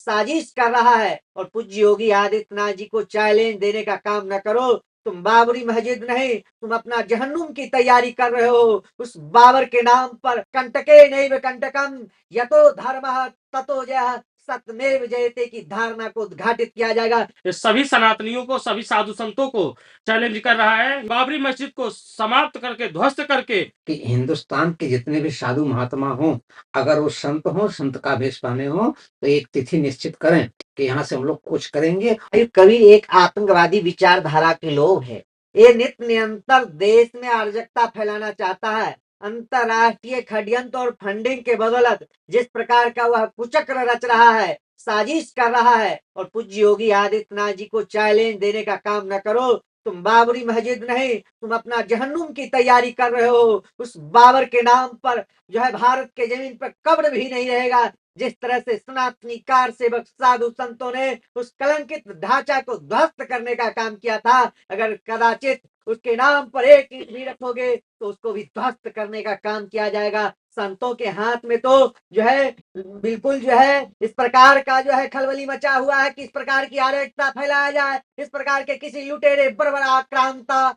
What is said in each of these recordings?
साजिश कर रहा है। और पूज्य योगी आदित्यनाथ जी को चैलेंज देने का काम न करो। तुम बाबरी मस्जिद नहीं, तुम अपना जहन्नुम की तैयारी कर रहे हो। उस बाबर के नाम पर कंटके नैव कंटकम यतो धर्मः ततो जयः सत्यमेव जयते की धारणा को उद्घाटित किया जाएगा। ये सभी सनातनियों को, सभी साधु संतों को चैलेंज कर रहा है बाबरी मस्जिद को समाप्त करके, ध्वस्त करके। कि हिंदुस्तान के जितने भी साधु महात्मा हों, अगर वो संत हों, संत का वेश पाने हो, तो एक तिथि निश्चित करें कि यहाँ से हम लोग कुछ करेंगे। कवि एक आतंकवादी विचारधारा के लोग है। ये नित्य निरंतर देश में अराजकता फैलाना चाहता है। अंतरराष्ट्रीय षड्यंत्र और फंडिंग के बदौलत जिस प्रकार का वह कुचक्र रच रहा है, साजिश कर रहा है। और पूज्य योगी आदित्यनाथ जी को चैलेंज देने का काम न करो। तुम बाबरी मस्जिद नहीं, तुम अपना जहन्नुम की तैयारी कर रहे हो। उस बाबर के नाम पर जो है भारत के जमीन पर कब्र भी नहीं रहेगा। जिस तरह से सनातनी कार सेवक साधु संतों ने उस कलंकित ढांचा को ध्वस्त करने का काम किया था, अगर कदाचित उसके नाम पर एक ईंट भी रखोगे तो उसको भी ध्वस्त करने का काम किया जाएगा। संतों के हाथ में तो जो है बिल्कुल जो है इस प्रकार का जो है खलबली मचा हुआ है कि इस प्रकार की अराजकता फैलाया जाए, इस प्रकार के किसी लुटेरे बर्बरा आक्रांता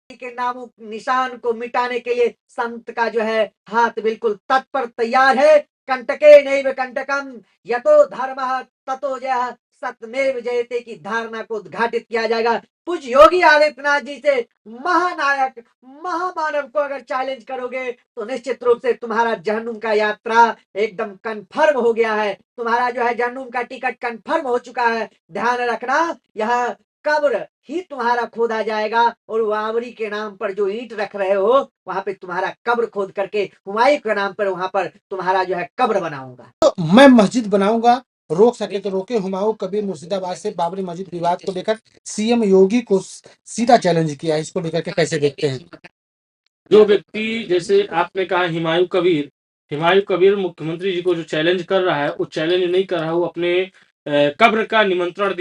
के नामों निशान को मिटाने के लिए संत का जो है हाथ बिल्कुल तत्पर तैयार है। कंटके नैव कंटकम यतो धर्मः ततो जयः सत्यमेव जयते की धारणा को उद्घाटित किया जाएगा। पूज्य योगी आदित्यनाथ जी से महानायक महामानव को अगर चैलेंज करोगे तो निश्चित रूप से तुम्हारा जहन्नुम का यात्रा एकदम कंफर्म हो गया है। तुम्हारा जो है जहन्नुम का टिकट कंफर्म हो चुका है। ध्यान रखना, यह कब्र ही तुम्हारा खोदा जाएगा और बाबरी के नाम पर जो ईंट रख रहे हो वहां पे तुम्हारा कब्र खोद करके हुमायूं के नाम पर वहां पर तुम्हारा जो है कब्र बनाऊंगा। तो मैं मस्जिद बनाऊंगा, रोक सके तो रोके। हुमायूं कबीर मुर्शिदाबाद से बाबरी मस्जिद विवाद को लेकर सीएम योगी को सीधा चैलेंज किया है। इसको लेकर के कैसे देखते हैं? जो व्यक्ति, जैसे आपने कहा हुमायूं कबीर मुख्यमंत्री जी को जो चैलेंज कर रहा है, वो चैलेंज नहीं कर रहा है, वो अपने कब्र का निमंत्रण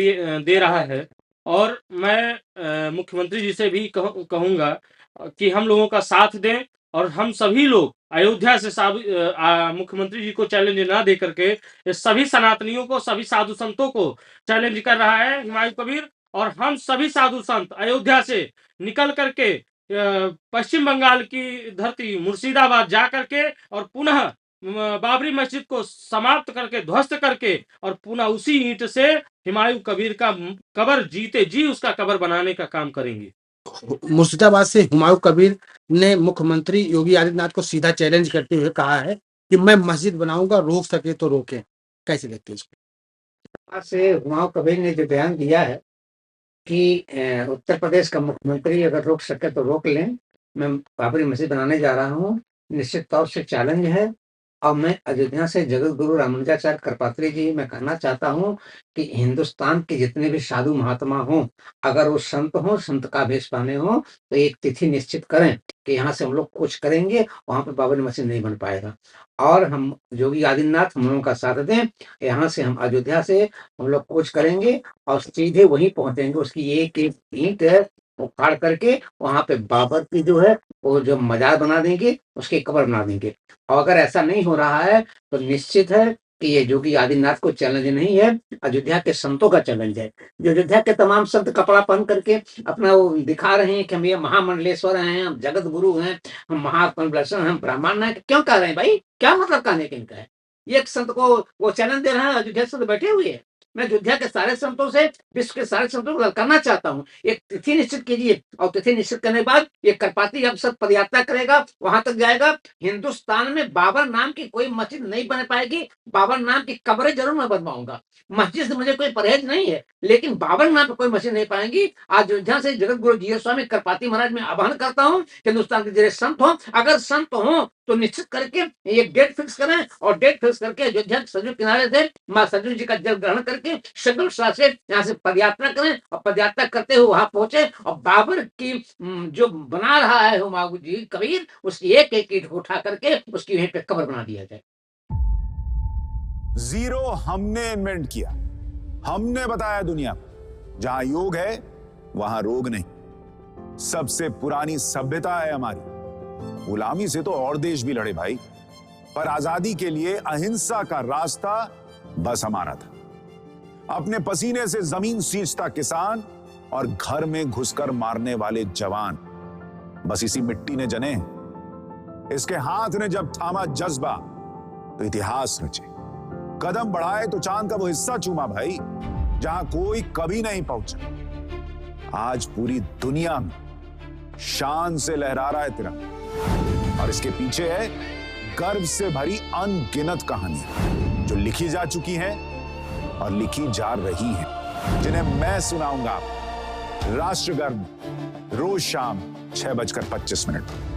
दे रहा है। और मैं मुख्यमंत्री जी से भी कहूंगा कि हम लोगों का साथ दें और हम सभी लोग अयोध्या से मुख्यमंत्री जी को चैलेंज ना दे करके ये सभी सनातनियों को, सभी साधु संतों को चैलेंज कर रहा है हुमायूं कबीर। और हम सभी साधु संत अयोध्या से निकल करके पश्चिम बंगाल की धरती मुर्शिदाबाद जा करके और पुनः बाबरी मस्जिद को समाप्त करके, ध्वस्त करके और पुनः उसी ईंट से हुमायूं कबीर का कब्र जीते जी उसका कब्र बनाने का काम करेंगे। मुर्शिदाबाद से हुमायूं कबीर ने मुख्यमंत्री योगी आदित्यनाथ को सीधा चैलेंज करते हुए कहा है कि मैं मस्जिद बनाऊंगा, रोक सके तो रोके। कैसे देखते हैं इसको? से हुमायूं कबीर ने जो बयान दिया है कि उत्तर प्रदेश का मुख्यमंत्री अगर रोक सके तो रोक लें, मैं बाबरी मस्जिद बनाने जा रहा हूँ, निश्चित तौर से चैलेंज है। और मैं अयोध्या से जगत गुरु रामानुजाचार्य कृपात्री जी मैं कहना चाहता हूँ कि हिंदुस्तान के जितने भी साधु महात्मा हों, अगर वो संत हों, संत का वेश पाने हो, तो एक तिथि निश्चित करें कि यहाँ से हम लोग कुछ करेंगे, वहां पर बाबरी मस्जिद नहीं बन पाएगा। और हम योगी आदित्यनाथ हम लोगों का साथ दें, यहाँ से हम अयोध्या से हम लोग कुछ करेंगे और सीधे वहीं पहुंचेंगे। उसकी एक एक ईंट है उखाड़ करके वहां पे बाबर की जो है वो जो मजार बना देंगे, उसकी कब्र बना देंगे। और अगर ऐसा नहीं हो रहा है तो निश्चित है कि ये योगी आदित्यनाथ को चैलेंज नहीं है, अयोध्या के संतों का चैलेंज है। जो अयोध्या के तमाम संत कपड़ा पहन करके अपना वो दिखा रहे हैं कि हम ये महामंडलेश्वर हैं, हम जगत गुरु हैं, हम महाकंडलेश्वर हैं, ब्राह्मण हैं, क्यों कह रहे हैं भाई? क्या मतलब कहने के इनका है? ये एक संत को वो चैलेंज दे रहे हैं, अयोध्या से तो बैठे हुए हैं। मैं अयोध्या के सारे संतों से, विश्व के सारे संतों को करना चाहता हूँ, एक तिथि निश्चित कीजिए और तिथि निश्चित करने के बाद ये करपाती अब सब पदयात्रा करेगा, वहां तक जाएगा। हिंदुस्तान में बाबर नाम की कोई मस्जिद नहीं बन पाएगी, बाबर नाम की कब्रें जरूर मैं बनवाऊंगा। मस्जिद से मुझे कोई परहेज नहीं है, लेकिन बाबर नाम पर कोई मस्जिद नहीं पाएंगी। आज अयोध्या से जगत गुरु जी स्वामी करपाती महाराज में आह्वान करता हूँ कि हिंदुस्तान के जरिए संत हो, अगर संत हो तो निश्चित करके एक डेट फिक्स करें और डेट फिक्स करके अयोध्या के सरयू किनारे से माँ सरयू जी का जल ग्रहण करके सगल से यहाँ से पदयात्रा करें और पदयात्रा करते हुए वहां पहुंचे और बाबर की जो बना रहा है हुमायूं जी कबीर, उसकी एक एक ईंट उठा करके उसकी वहीं पे कब्र बना दिया जाए। जीरो हमने इन्वेंट किया, हमने बताया दुनिया को जहां योग है वहां रोग नहीं। सबसे पुरानी सभ्यता है हमारी। गुलामी से तो और देश भी लड़े भाई, पर आजादी के लिए अहिंसा का रास्ता बस हमारा था। अपने पसीने से जमीन सींचता किसान और घर में घुसकर मारने वाले जवान, बस इसी मिट्टी ने जने। इसके हाथ ने जब थामा जज्बा तो इतिहास रचे, कदम बढ़ाए तो चांद का वो हिस्सा चूमा भाई जहां कोई कभी नहीं पहुंचा। आज पूरी दुनिया में शान से लहरा रहा है तिरंगा, और इसके पीछे है गर्व से भरी अनगिनत कहानियां जो लिखी जा चुकी हैं और लिखी जा रही हैं, जिन्हें मैं सुनाऊंगा राष्ट्रगर्व रोज शाम 6:25 पर।